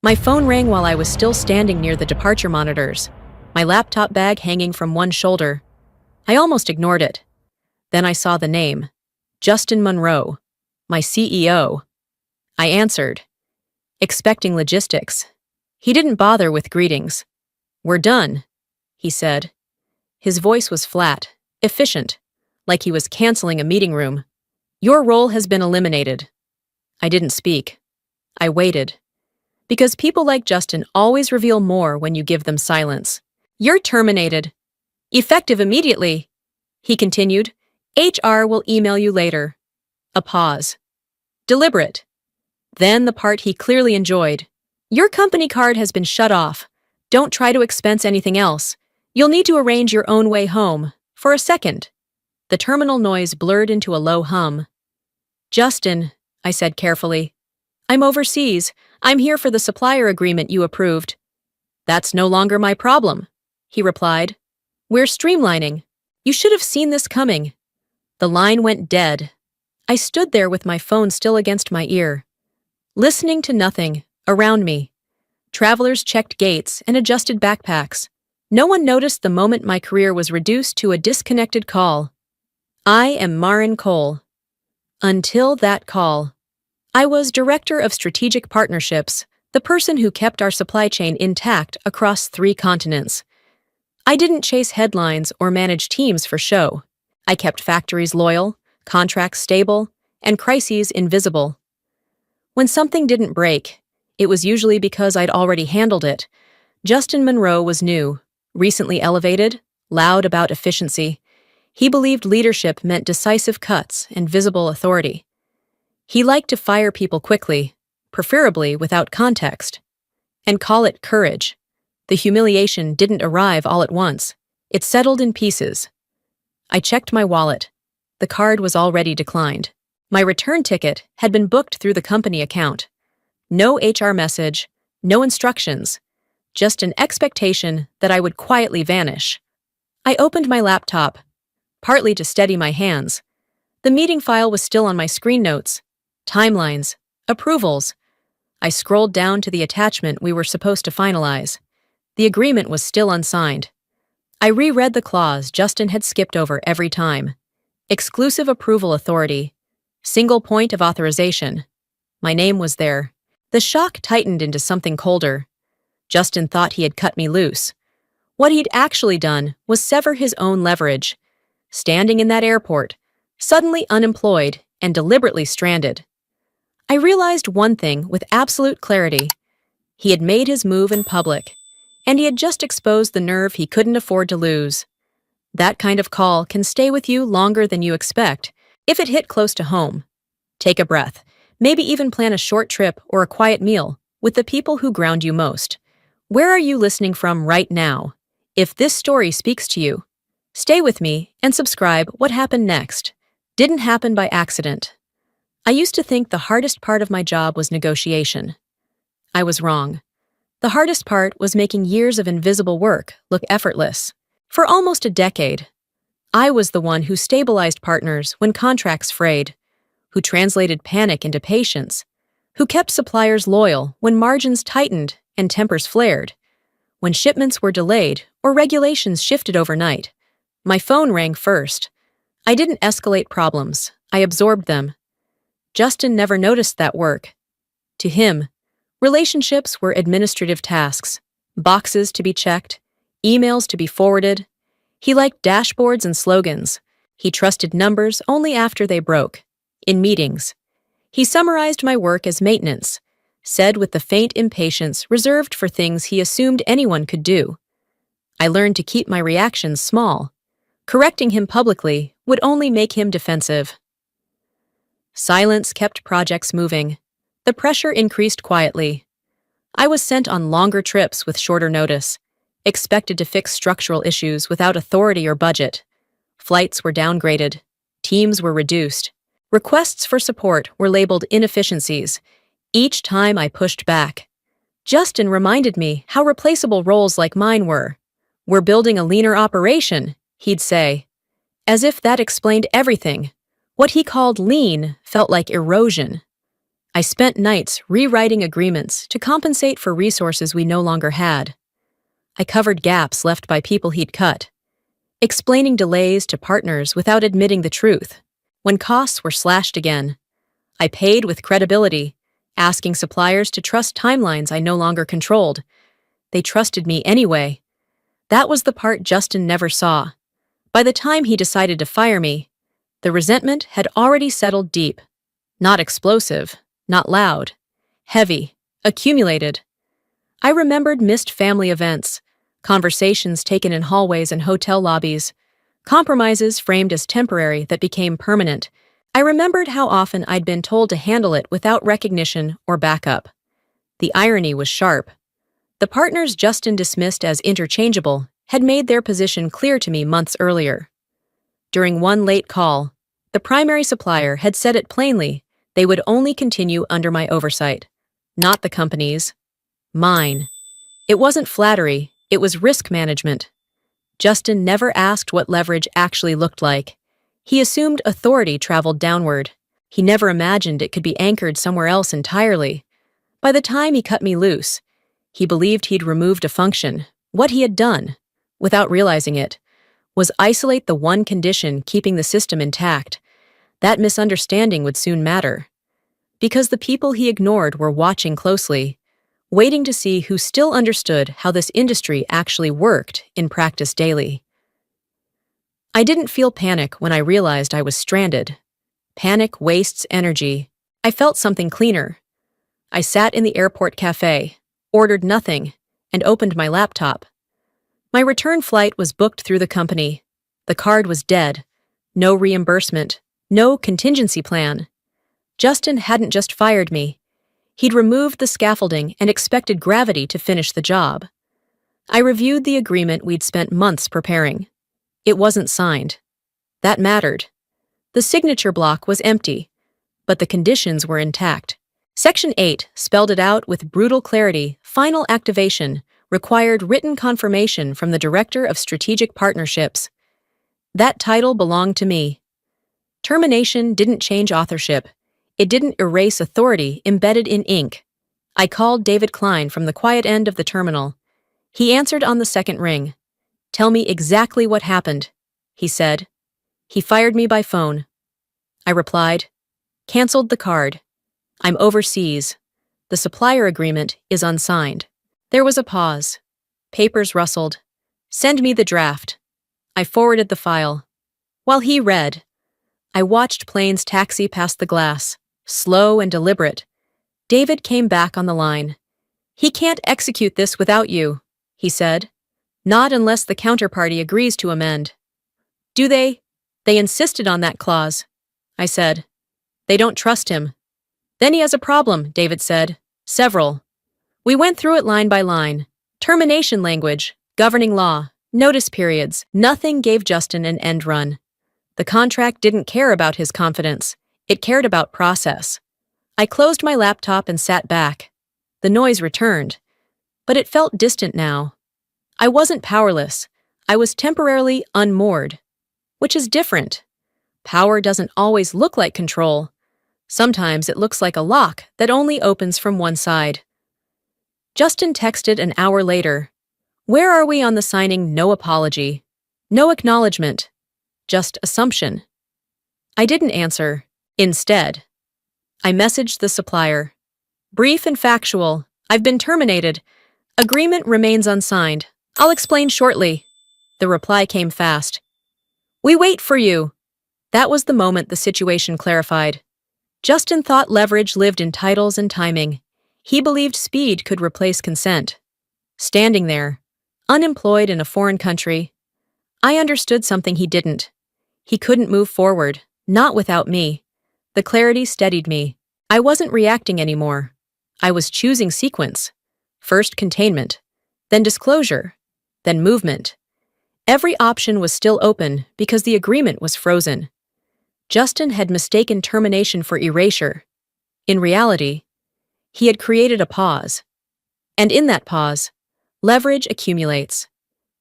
My phone rang while I was still standing near the departure monitors, my laptop bag hanging from one shoulder. I almost ignored it. Then I saw the name, Justin Monroe, my CEO. I answered, expecting logistics. He didn't bother with greetings. "We're done," he said. His voice was flat, efficient, like he was canceling a meeting room. "Your role has been eliminated." I didn't speak. I waited. Because people like Justin always reveal more when you give them silence. "You're terminated. Effective immediately," he continued. "HR will email you later." A pause. Deliberate. Then the part he clearly enjoyed. "Your company card has been shut off. Don't try to expense anything else. You'll need to arrange your own way home. For a second." The terminal noise blurred into a low hum. "Justin," I said carefully, "I'm overseas. I'm here for the supplier agreement you approved." "That's no longer my problem," he replied. "We're streamlining. You should have seen this coming." The line went dead. I stood there with my phone still against my ear, listening to nothing around me. Travelers checked gates and adjusted backpacks. No one noticed the moment my career was reduced to a disconnected call. I am Marin Cole. Until that call. I was Director of Strategic Partnerships, the person who kept our supply chain intact across 3 continents. I didn't chase headlines or manage teams for show. I kept factories loyal, contracts stable, and crises invisible. When something didn't break, it was usually because I'd already handled it. Justin Monroe was new, recently elevated, loud about efficiency. He believed leadership meant decisive cuts and visible authority. He liked to fire people quickly, preferably without context, and call it courage. The humiliation didn't arrive all at once. It settled in pieces. I checked my wallet. The card was already declined. My return ticket had been booked through the company account. No HR message, no instructions, just an expectation that I would quietly vanish. I opened my laptop, partly to steady my hands. The meeting file was still on my screen notes. Timelines, approvals. I scrolled down to the attachment we were supposed to finalize. The agreement was still unsigned. I reread the clause Justin had skipped over every time. Exclusive approval authority. Single point of authorization. My name was there. The shock tightened into something colder. Justin thought he had cut me loose. What he'd actually done was sever his own leverage. Standing in that airport, suddenly unemployed and deliberately stranded. I realized one thing with absolute clarity. He had made his move in public, and he had just exposed the nerve he couldn't afford to lose. That kind of call can stay with you longer than you expect if it hit close to home. Take a breath, maybe even plan a short trip or a quiet meal with the people who ground you most. Where are you listening from right now? If this story speaks to you, stay with me and subscribe. What happened next didn't happen by accident. I used to think the hardest part of my job was negotiation. I was wrong. The hardest part was making years of invisible work look effortless. For almost a decade, I was the one who stabilized partners when contracts frayed, who translated panic into patience, who kept suppliers loyal when margins tightened and tempers flared, when shipments were delayed or regulations shifted overnight. My phone rang first. I didn't escalate problems, I absorbed them. Justin never noticed that work. To him, relationships were administrative tasks, boxes to be checked, emails to be forwarded. He liked dashboards and slogans. He trusted numbers only after they broke. In meetings, he summarized my work as maintenance, said with the faint impatience reserved for things he assumed anyone could do. I learned to keep my reactions small. Correcting him publicly would only make him defensive. Silence kept projects moving. The pressure increased quietly. I was sent on longer trips with shorter notice, expected to fix structural issues without authority or budget. Flights were downgraded. Teams were reduced. Requests for support were labeled inefficiencies. Each time I pushed back. Justin reminded me how replaceable roles like mine were. "We're building a leaner operation," he'd say. As if that explained everything. What he called lean felt like erosion. I spent nights rewriting agreements to compensate for resources we no longer had. I covered gaps left by people he'd cut, explaining delays to partners without admitting the truth. When costs were slashed again, I paid with credibility, asking suppliers to trust timelines I no longer controlled. They trusted me anyway. That was the part Justin never saw. By the time he decided to fire me, the resentment had already settled deep. Not explosive, not loud, heavy, accumulated. I remembered missed family events, conversations taken in hallways and hotel lobbies, compromises framed as temporary that became permanent. I remembered how often I'd been told to handle it without recognition or backup. The irony was sharp. The partners Justin dismissed as interchangeable had made their position clear to me months earlier. During one late call, the primary supplier had said it plainly: they would only continue under my oversight. Not the company's. Mine. It wasn't flattery, it was risk management. Justin never asked what leverage actually looked like. He assumed authority traveled downward. He never imagined it could be anchored somewhere else entirely. By the time he cut me loose, he believed he'd removed a function. What he had done, without realizing it, was isolate the one condition keeping the system intact. That misunderstanding would soon matter. Because the people he ignored were watching closely, waiting to see who still understood how this industry actually worked in practice daily. I didn't feel panic when I realized I was stranded. Panic wastes energy. I felt something cleaner. I sat in the airport cafe, ordered nothing, and opened my laptop. My return flight was booked through the company. The card was dead. No reimbursement. No contingency plan. Justin hadn't just fired me. He'd removed the scaffolding and expected gravity to finish the job. I reviewed the agreement we'd spent months preparing. It wasn't signed. That mattered. The signature block was empty, but the conditions were intact. Section 8 spelled it out with brutal clarity. Final activation required written confirmation from the Director of Strategic Partnerships. That title belonged to me. Termination didn't change authorship. It didn't erase authority embedded in ink. I called David Klein from the quiet end of the terminal. He answered on the second ring. "Tell me exactly what happened," he said. "He fired me by phone." I replied, "Canceled the card. I'm overseas. The supplier agreement is unsigned." There was a pause. Papers rustled. "Send me the draft." I forwarded the file. While he read, I watched planes taxi past the glass, slow and deliberate. David came back on the line. "He can't execute this without you," he said. "Not unless the counterparty agrees to amend." "Do they?" "They insisted on that clause," I said. "They don't trust him." "Then he has a problem," David said. "Several." We went through it line by line. Termination language, governing law, notice periods. Nothing gave Justin an end run. The contract didn't care about his confidence. It cared about process. I closed my laptop and sat back. The noise returned, but it felt distant now. I wasn't powerless. I was temporarily unmoored, which is different. Power doesn't always look like control. Sometimes it looks like a lock that only opens from one side. Justin texted an hour later. "Where are we on the signing? No apology. No acknowledgement. Just assumption." I didn't answer. Instead, I messaged the supplier. "Brief and factual. I've been terminated. Agreement remains unsigned. I'll explain shortly." The reply came fast. "We wait for you." That was the moment the situation clarified. Justin thought leverage lived in titles and timing. He believed speed could replace consent. Standing there, unemployed in a foreign country, I understood something he didn't. He couldn't move forward, not without me. The clarity steadied me. I wasn't reacting anymore. I was choosing sequence. First containment, then disclosure, then movement. Every option was still open because the agreement was frozen. Justin had mistaken termination for erasure. In reality, he had created a pause. And in that pause, leverage accumulates.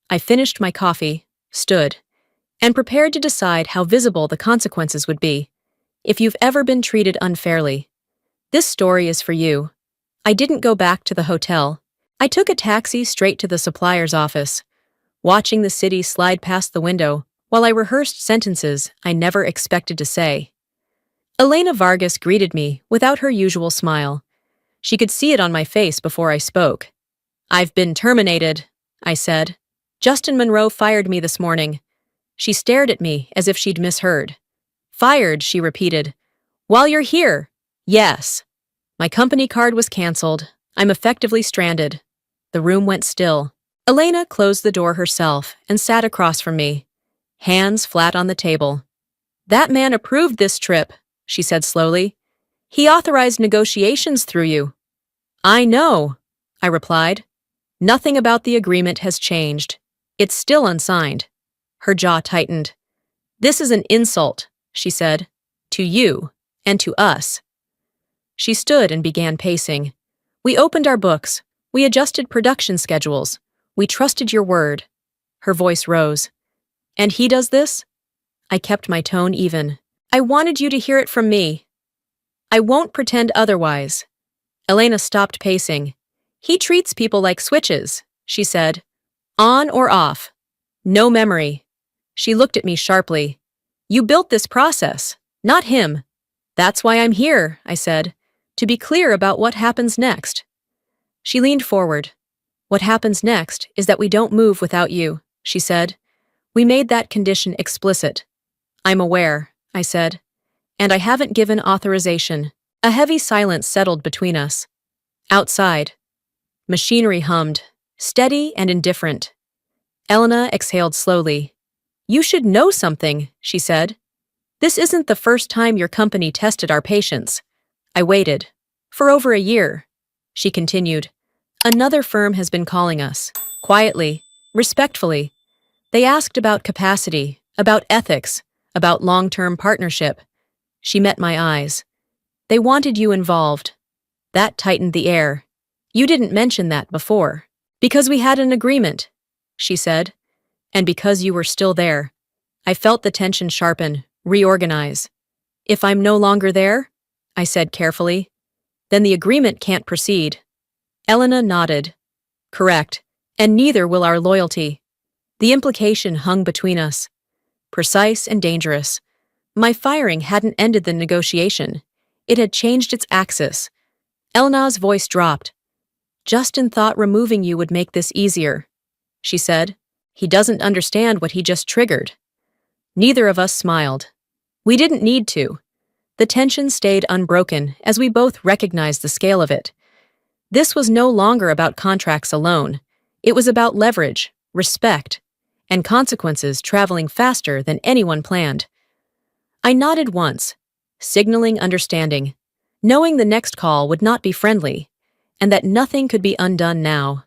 I finished my coffee, stood, and prepared to decide how visible the consequences would be. If you've ever been treated unfairly, This story is for you. I didn't go back to the hotel. I took a taxi straight to the supplier's office, watching the city slide past the window while I rehearsed sentences I never expected to say. Elena Vargas greeted me without her usual smile. She could see it on my face before I spoke. "I've been terminated," I said. "Justin Monroe fired me this morning." She stared at me as if she'd misheard. "Fired," she repeated. "While you're here?" "Yes." My company card was canceled. I'm effectively stranded. The room went still. Elena closed the door herself and sat across from me, hands flat on the table. "That man approved this trip," she said slowly. "He authorized negotiations through you." "I know," I replied. "Nothing about the agreement has changed. It's still unsigned." Her jaw tightened. "This is an insult," she said, "to you and to us." She stood and began pacing. "We opened our books. We adjusted production schedules. We trusted your word." Her voice rose. "And he does this?" I kept my tone even. "I wanted you to hear it from me." "I won't pretend otherwise." Elena stopped pacing. "He treats people like switches," she said. "On or off. No memory." She looked at me sharply. "You built this process, not him." "That's why I'm here," I said, "to be clear about what happens next." She leaned forward. "What happens next is that we don't move without you," she said. "We made that condition explicit." "I'm aware," I said, "and I haven't given authorization." A heavy silence settled between us. Outside, machinery hummed, steady and indifferent. Elena exhaled slowly. "You should know something," she said. "This isn't the first time your company tested our patience." I waited. "For over a year," she continued. "Another firm has been calling us, quietly, respectfully. They asked about capacity, about ethics, about long-term partnership." She met my eyes. "They wanted you involved." That tightened the air. "You didn't mention that before." "Because we had an agreement," she said. "And because you were still there." I felt the tension sharpen, reorganize. "If I'm no longer there," I said carefully, "then the agreement can't proceed." Elena nodded. "Correct, and neither will our loyalty." The implication hung between us, precise and dangerous. My firing hadn't ended the negotiation. It had changed its axis. Elena's voice dropped. "Justin thought removing you would make this easier," she said. "He doesn't understand what he just triggered." Neither of us smiled. We didn't need to. The tension stayed unbroken as we both recognized the scale of it. This was no longer about contracts alone. It was about leverage, respect, and consequences traveling faster than anyone planned. I nodded once, signaling understanding, knowing the next call would not be friendly, and that nothing could be undone now.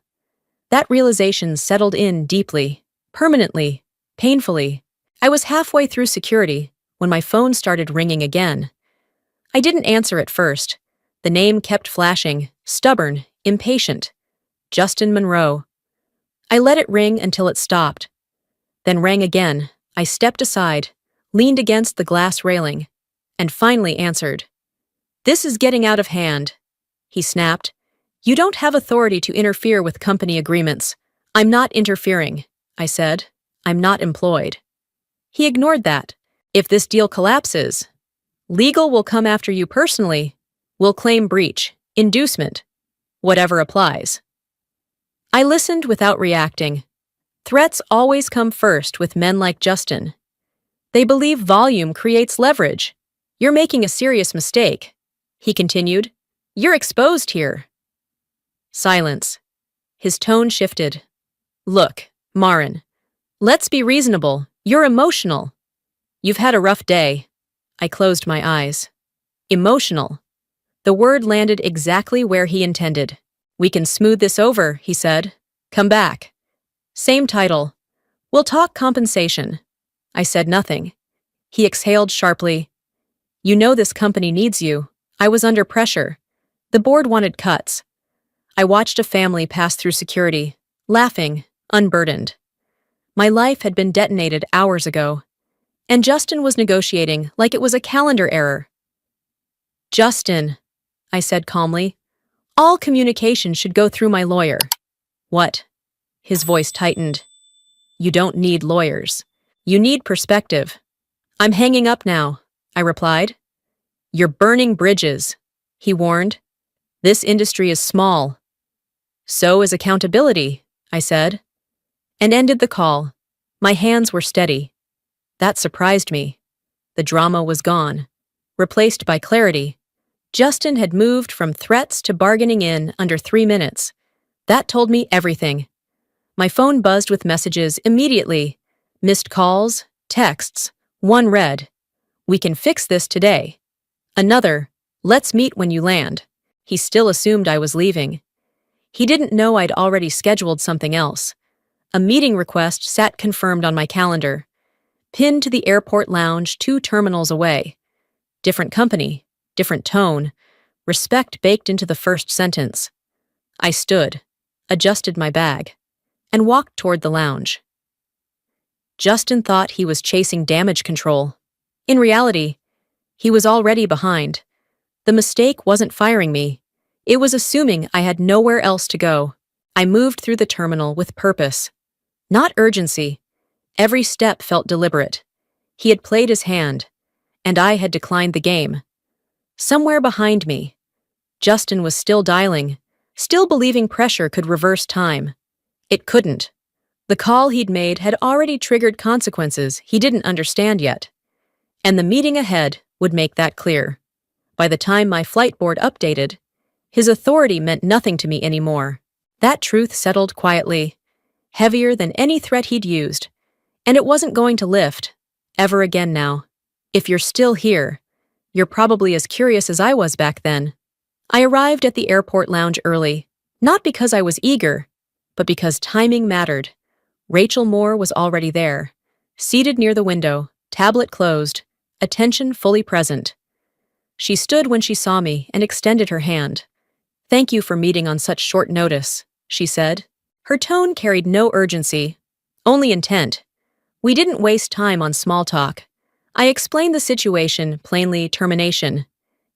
That realization settled in deeply, permanently, painfully. I was halfway through security when my phone started ringing again. I didn't answer at first. The name kept flashing, stubborn, impatient. Justin Monroe. I let it ring until it stopped. Then rang again. I stepped aside, leaned against the glass railing, and finally answered. "This is getting out of hand," he snapped. "You don't have authority to interfere with company agreements." "I'm not interfering," I said. "I'm not employed." He ignored that. "If this deal collapses, legal will come after you personally. We'll claim breach, inducement, whatever applies." I listened without reacting. Threats always come first with men like Justin. They believe volume creates leverage. "You're making a serious mistake," he continued. "You're exposed here." Silence. His tone shifted. "Look, Marin, let's be reasonable. You're emotional. You've had a rough day." I closed my eyes. Emotional. The word landed exactly where he intended. "We can smooth this over," he said. "Come back." Same title. "We'll talk compensation." I said nothing. He exhaled sharply. "You know this company needs you." I was under pressure. The board wanted cuts. I watched a family pass through security, laughing, unburdened. My life had been detonated hours ago, and Justin was negotiating like it was a calendar error. "Justin," I said calmly. All communication should go through my lawyer. What? His voice tightened. You don't need lawyers. You need perspective. I'm hanging up now, I replied. You're burning bridges, he warned. This industry is small. So is accountability, I said, and ended the call. My hands were steady. That surprised me. The drama was gone, replaced by clarity. Justin had moved from threats to bargaining in under 3 minutes. That told me everything. My phone buzzed with messages immediately. Missed calls, texts, one read, "We can fix this today." Another, "Let's meet when you land." He still assumed I was leaving. He didn't know I'd already scheduled something else. A meeting request sat confirmed on my calendar, pinned to the airport lounge 2 terminals away. Different company, different tone, respect baked into the first sentence. I stood, adjusted my bag, and walked toward the lounge. Justin thought he was chasing damage control. In reality, he was already behind. The mistake wasn't firing me. It was assuming I had nowhere else to go. I moved through the terminal with purpose. Not urgency. Every step felt deliberate. He had played his hand, and I had declined the game. Somewhere behind me, Justin was still dialing, still believing pressure could reverse time. It couldn't. The call he'd made had already triggered consequences he didn't understand yet. And the meeting ahead would make that clear. By the time my flight board updated, his authority meant nothing to me anymore. That truth settled quietly, heavier than any threat he'd used, and it wasn't going to lift, ever again now. If you're still here, you're probably as curious as I was back then. I arrived at the airport lounge early, not because I was eager, but because timing mattered. Rachel Moore was already there, seated near the window, tablet closed, attention fully present. She stood when she saw me and extended her hand. "Thank you for meeting on such short notice," she said. Her tone carried no urgency, only intent. We didn't waste time on small talk. I explained the situation, plainly termination.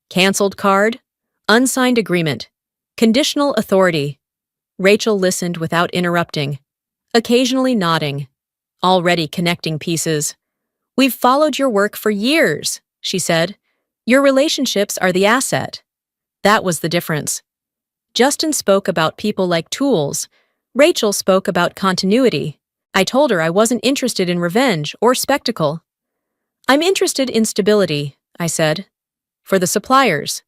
Cancelled card, unsigned agreement, conditional authority. Rachel listened without interrupting, occasionally nodding, already connecting pieces. "We've followed your work for years," she said. "Your relationships are the asset." That was the difference. Justin spoke about people like tools. Rachel spoke about continuity. I told her I wasn't interested in revenge or spectacle. "I'm interested in stability," I said. "For the suppliers.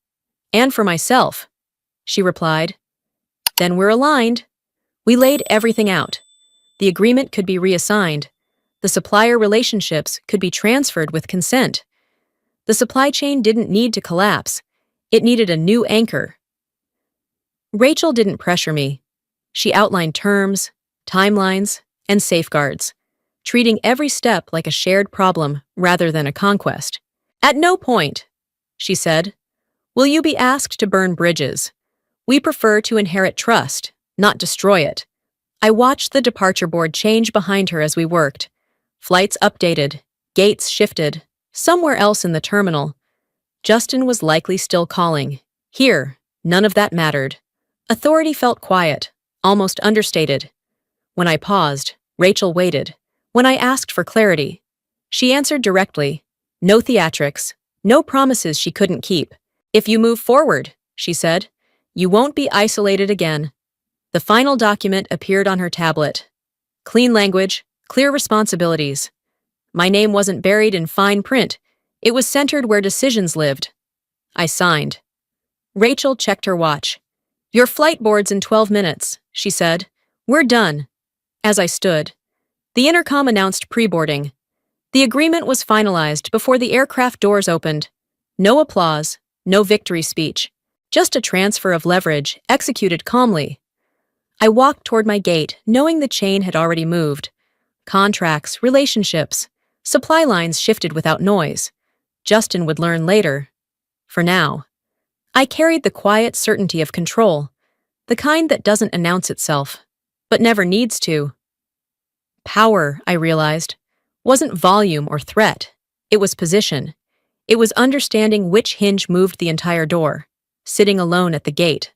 And for myself," she replied. "Then we're aligned." We laid everything out. The agreement could be reassigned. The supplier relationships could be transferred with consent. The supply chain didn't need to collapse. It needed a new anchor. Rachel didn't pressure me. She outlined terms, timelines, and safeguards, treating every step like a shared problem rather than a conquest. "At no point," she said, "will you be asked to burn bridges. We prefer to inherit trust, not destroy it." I watched the departure board change behind her as we worked. Flights updated, gates shifted. Somewhere else in the terminal, Justin was likely still calling. Here, none of that mattered. Authority felt quiet, almost understated. When I paused, Rachel waited. When I asked for clarity, she answered directly. No theatrics, no promises she couldn't keep. "If you move forward," she said, "you won't be isolated again." The final document appeared on her tablet. Clean language, clear responsibilities. My name wasn't buried in fine print. It was centered where decisions lived. I signed. Rachel checked her watch. "Your flight board's in 12 minutes, she said. "We're done." As I stood, the intercom announced pre-boarding. The agreement was finalized before the aircraft doors opened. No applause, no victory speech, just a transfer of leverage executed calmly. I walked toward my gate, knowing the chain had already moved. Contracts, relationships, supply lines shifted without noise. Justin would learn later. For now, I carried the quiet certainty of control, the kind that doesn't announce itself, but never needs to. Power, I realized, wasn't volume or threat. It was position. It was understanding which hinge moved the entire door. sitting alone at the gate.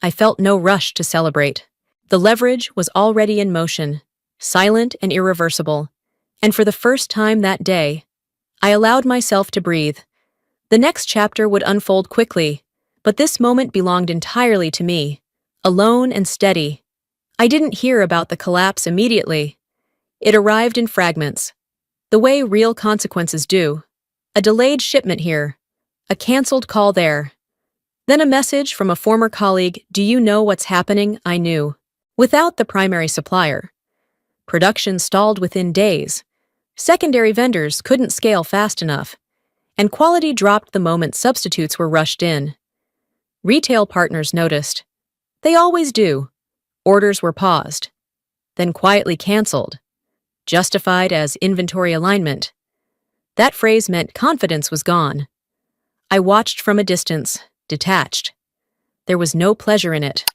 I felt no rush to celebrate. The leverage was already in motion, silent and irreversible, and for the first time that day, I allowed myself to breathe. The next chapter would unfold quickly, but this moment belonged entirely to me, alone and steady. I didn't hear about the collapse immediately. It arrived in fragments, the way real consequences do. A delayed shipment here, a canceled call there. Then a message from a former colleague, "Do you know what's happening?" I knew. Without the primary supplier, production stalled within days. Secondary vendors couldn't scale fast enough, and quality dropped the moment substitutes were rushed in. Retail partners noticed. They always do. Orders were paused, then quietly canceled, justified as inventory alignment. That phrase meant confidence was gone. I watched from a distance, detached. There was no pleasure in it,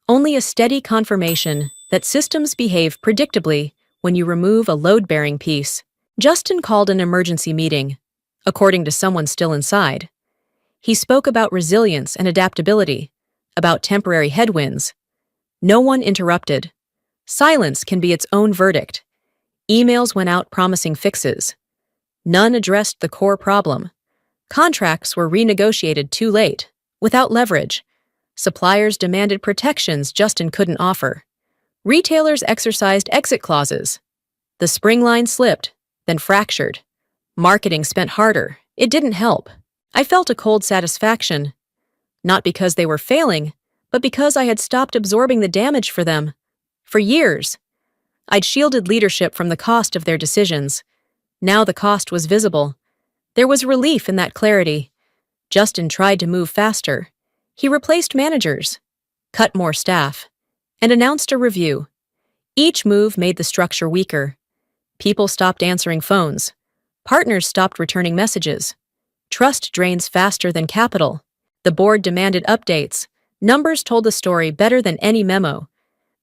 only a steady confirmation that systems behave predictably when you remove a load-bearing piece. Justin called an emergency meeting, according to someone still inside. He spoke about resilience and adaptability, about temporary headwinds. No one interrupted. Silence can be its own verdict. Emails went out promising fixes. None addressed the core problem. Contracts were renegotiated too late, without leverage. Suppliers demanded protections Justin couldn't offer. Retailers exercised exit clauses. The spring line slipped, then fractured. Marketing spent harder. It didn't help. I felt a cold satisfaction. Not because they were failing, but because I had stopped absorbing the damage for them. For years, I'd shielded leadership from the cost of their decisions. Now the cost was visible. There was relief in that clarity. Justin tried to move faster. He replaced managers, cut more staff, and announced a review. Each move made the structure weaker. People stopped answering phones. Partners stopped returning messages. Trust drains faster than capital. The board demanded updates. Numbers told the story better than any memo.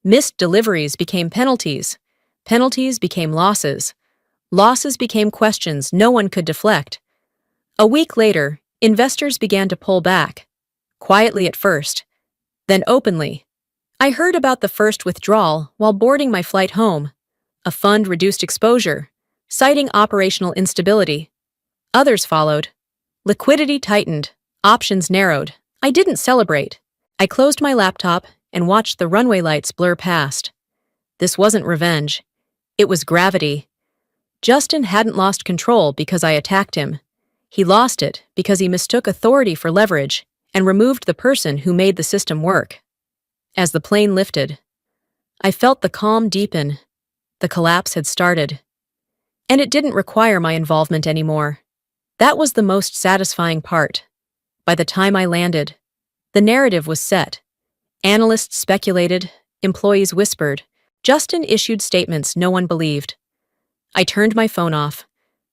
Missed deliveries became penalties. Penalties became losses. Losses became questions no one could deflect. A week later, investors began to pull back. Quietly at first, then openly. I heard about the first withdrawal while boarding my flight home. A fund reduced exposure, citing operational instability. Others followed. Liquidity tightened, options narrowed. I didn't celebrate. I closed my laptop and watched the runway lights blur past. This wasn't revenge. It was gravity. Justin hadn't lost control because I attacked him. He lost it because he mistook authority for leverage and removed the person who made the system work. As the plane lifted, I felt the calm deepen. The collapse had started. And it didn't require my involvement anymore. That was the most satisfying part. By the time I landed, the narrative was set. Analysts speculated, employees whispered. Justin issued statements no one believed. I turned my phone off,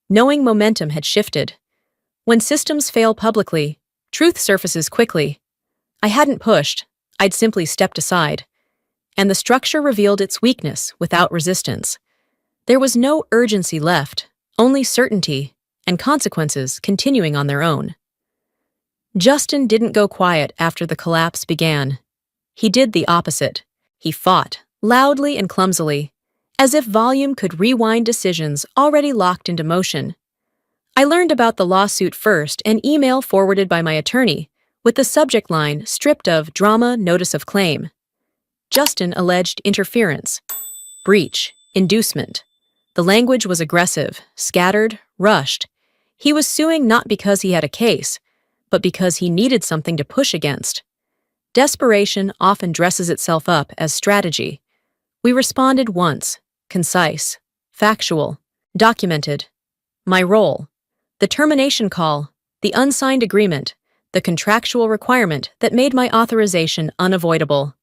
knowing momentum had shifted. When systems fail publicly, truth surfaces quickly. I hadn't pushed, I'd simply stepped aside. And the structure revealed its weakness without resistance. There was no urgency left, only certainty, and consequences continuing on their own. Justin didn't go quiet after the collapse began. He did the opposite. He fought, loudly and clumsily, as if volume could rewind decisions already locked into motion. I learned about the lawsuit first, an email forwarded by my attorney, with the subject line stripped of drama notice of claim. Justin alleged interference, breach, inducement. The language was aggressive, scattered, rushed. He was suing not because he had a case, but because he needed something to push against. Desperation often dresses itself up as strategy. We responded once, concise, factual, documented. My role, the termination call, the unsigned agreement, the contractual requirement that made my authorization unavoidable.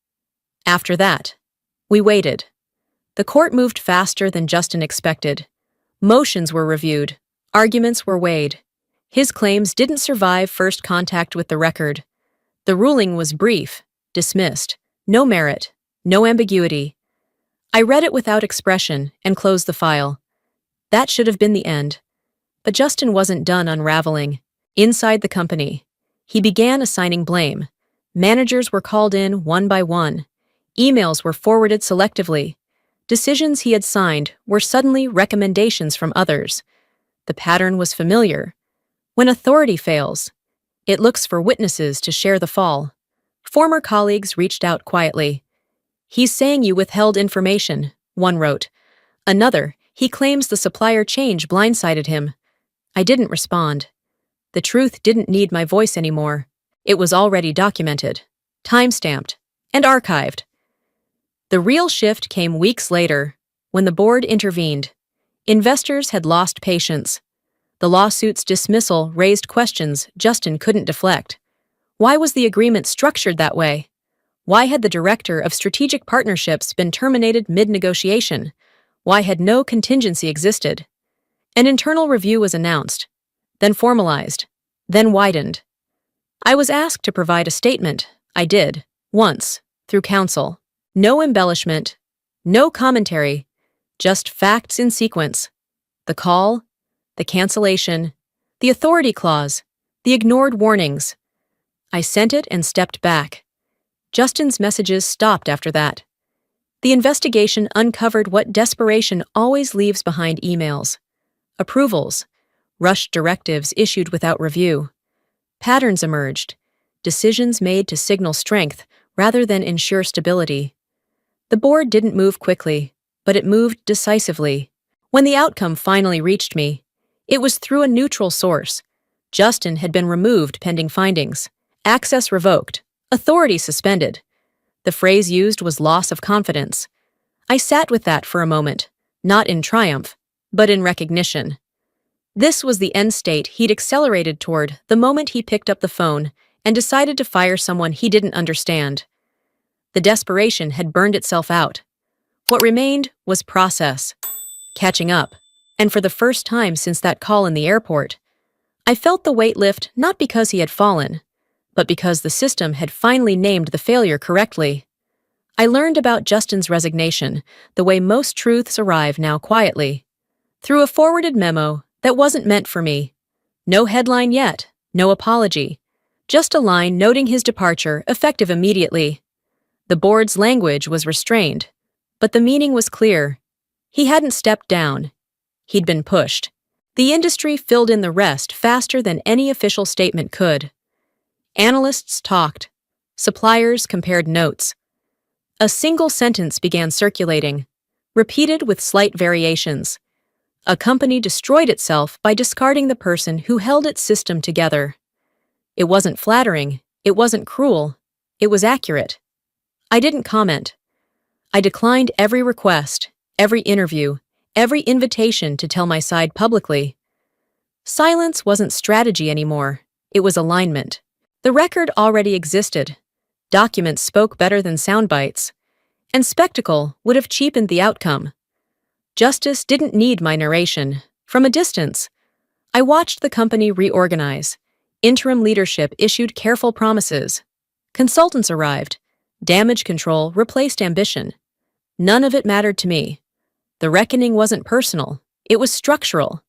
After that, we waited. The court moved faster than Justin expected. Motions were reviewed. Arguments were weighed. His claims didn't survive first contact with the record. The ruling was brief, dismissed. No merit, no ambiguity. I read it without expression and closed the file. That should have been the end. But Justin wasn't done unraveling. Inside the company, He began assigning blame. Managers were called in one by one. Emails were forwarded selectively. Decisions he had signed were suddenly recommendations from others. The pattern was familiar. When authority fails, it looks for witnesses to share the fall. Former colleagues reached out quietly. "He's saying you withheld information," one wrote. Another, "He claims the supplier change blindsided him." I didn't respond. The truth didn't need my voice anymore. It was already documented, time-stamped, and archived. The real shift came weeks later, when the board intervened. Investors had lost patience. The lawsuit's dismissal raised questions Justin couldn't deflect. Why was the agreement structured that way? Why had the director of strategic partnerships been terminated mid-negotiation? Why had no contingency existed? An internal review was announced, then formalized, then widened. I was asked to provide a statement. I did, once, through counsel. No embellishment, no commentary, just facts in sequence. The call, the cancellation, the authority clause, the ignored warnings. I sent it and stepped back. Justin's messages stopped after that. The investigation uncovered what desperation always leaves behind emails. Approvals, rushed directives issued without review. Patterns emerged, decisions made to signal strength rather than ensure stability. The board didn't move quickly, but it moved decisively. When the outcome finally reached me, it was through a neutral source. Justin had been removed pending findings, access revoked, authority suspended. The phrase used was loss of confidence. I sat with that for a moment, not in triumph, but in recognition. This was the end state he'd accelerated toward the moment he picked up the phone and decided to fire someone he didn't understand. The desperation had burned itself out. What remained was process, catching up, and for the first time since that call in the airport, I felt the weight lift not because he had fallen, but because the system had finally named the failure correctly. I learned about Justin's resignation the way most truths arrive now quietly, through a forwarded memo that wasn't meant for me. No headline yet, no apology, just a line noting his departure effective immediately. The board's language was restrained, but the meaning was clear. He hadn't stepped down. He'd been pushed. The industry filled in the rest faster than any official statement could. Analysts talked. Suppliers compared notes. A single sentence began circulating, repeated with slight variations. A company destroyed itself by discarding the person who held its system together. It wasn't flattering, it wasn't cruel, it was accurate. I didn't comment. I declined every request, every interview, every invitation to tell my side publicly. Silence wasn't strategy anymore, it was alignment. The record already existed. Documents spoke better than sound bites, and spectacle would have cheapened the outcome. Justice didn't need my narration. From a distance, I watched the company reorganize. Interim leadership issued careful promises. Consultants arrived. Damage control replaced ambition. None of it mattered to me. The reckoning wasn't personal, it was structural.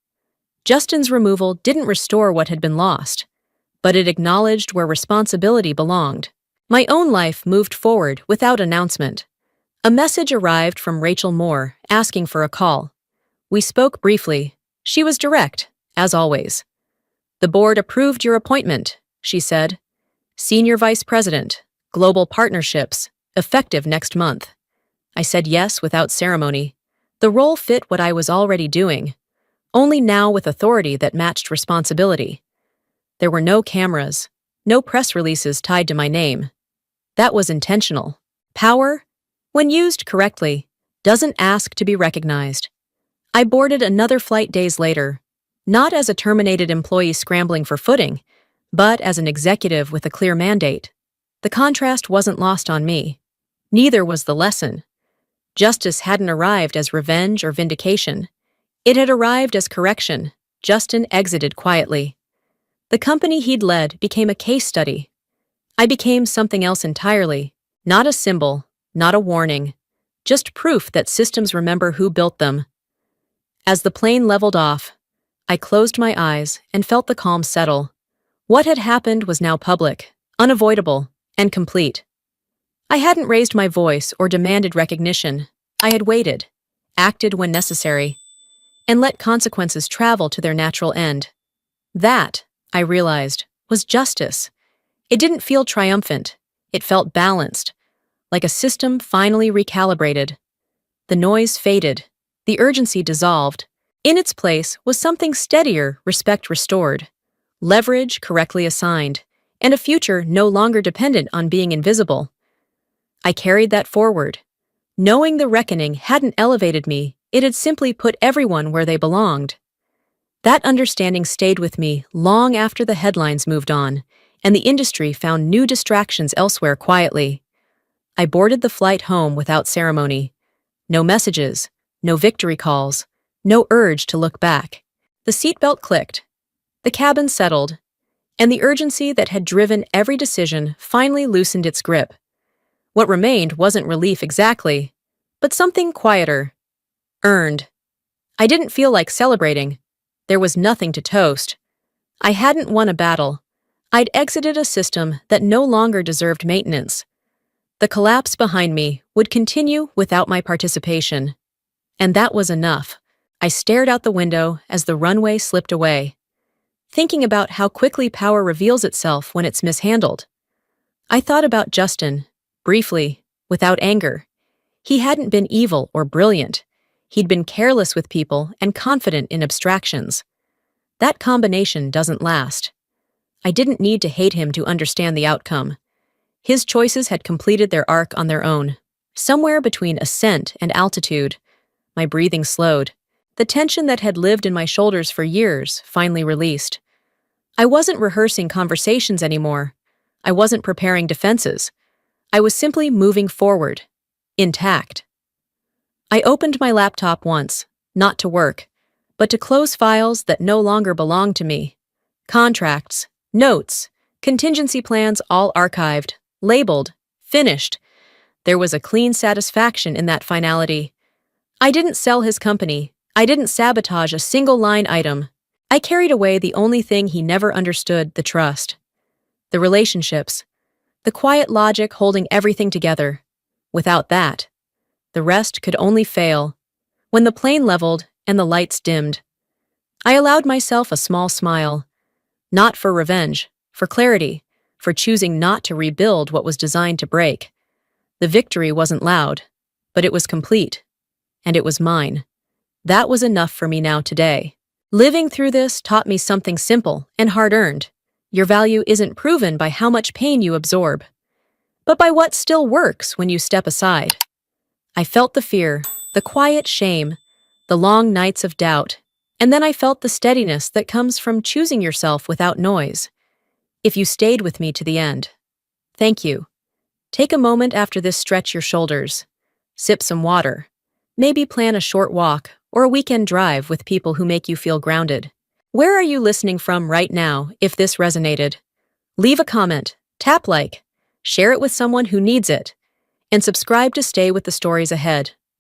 Justin's removal didn't restore what had been lost, but it acknowledged where responsibility belonged. My own life moved forward without announcement. A message arrived from Rachel Moore, asking for a call. We spoke briefly. She was direct, as always. "The board approved your appointment," she said. "Senior Vice President, Global Partnerships, effective next month." I said yes without ceremony. The role fit what I was already doing, only now with authority that matched responsibility. There were no cameras, no press releases tied to my name. That was intentional. Power, when used correctly, doesn't ask to be recognized. I boarded another flight days later, not as a terminated employee scrambling for footing, but as an executive with a clear mandate. The contrast wasn't lost on me. Neither was the lesson. Justice hadn't arrived as revenge or vindication. It had arrived as correction. Justin exited quietly. The company he'd led became a case study. I became something else entirely, not a symbol, not a warning, just proof that systems remember who built them. As the plane leveled off, I closed my eyes and felt the calm settle. What had happened was now public, unavoidable, and complete. I hadn't raised my voice or demanded recognition. I had waited, acted when necessary, and let consequences travel to their natural end. That, I realized, was justice. It didn't feel triumphant. It felt balanced, like a system finally recalibrated. The noise faded, the urgency dissolved. In its place was something steadier, respect restored, leverage correctly assigned, and a future no longer dependent on being invisible. I carried that forward. Knowing the reckoning hadn't elevated me, it had simply put everyone where they belonged. That understanding stayed with me long after the headlines moved on, and the industry found new distractions elsewhere quietly. I boarded the flight home without ceremony. No messages, no victory calls, no urge to look back. The seatbelt clicked, the cabin settled, and the urgency that had driven every decision finally loosened its grip. What remained wasn't relief exactly, but something quieter. Earned. I didn't feel like celebrating. There was nothing to toast. I hadn't won a battle. I'd exited a system that no longer deserved maintenance. The collapse behind me would continue without my participation. And that was enough. I stared out the window as the runway slipped away, thinking about how quickly power reveals itself when it's mishandled. I thought about Justin, briefly, without anger. He hadn't been evil or brilliant. He'd been careless with people and confident in abstractions. That combination doesn't last. I didn't need to hate him to understand the outcome. His choices had completed their arc on their own. Somewhere between ascent and altitude, my breathing slowed. The tension that had lived in my shoulders for years finally released. I wasn't rehearsing conversations anymore. I wasn't preparing defenses. I was simply moving forward, intact. I opened my laptop once, not to work, but to close files that no longer belonged to me. Contracts, notes, contingency plans all archived, labeled, finished. There was a clean satisfaction in that finality. I didn't sell his company. I didn't sabotage a single line item. I carried away the only thing he never understood, the trust. The relationships. The quiet logic holding everything together. Without that, the rest could only fail. When the plane leveled and the lights dimmed, I allowed myself a small smile. Not for revenge, for clarity, for choosing not to rebuild what was designed to break. The victory wasn't loud, but it was complete. And it was mine. That was enough for me now today. Living through this taught me something simple and hard-earned. Your value isn't proven by how much pain you absorb, but by what still works when you step aside. I felt the fear, the quiet shame, the long nights of doubt, and then I felt the steadiness that comes from choosing yourself without noise. If you stayed with me to the end, thank you. Take a moment after this, stretch your shoulders. Sip some water. Maybe plan a short walk or a weekend drive with people who make you feel grounded. Where are you listening from right now if this resonated? Leave a comment, tap like, share it with someone who needs it, and subscribe to stay with the stories ahead.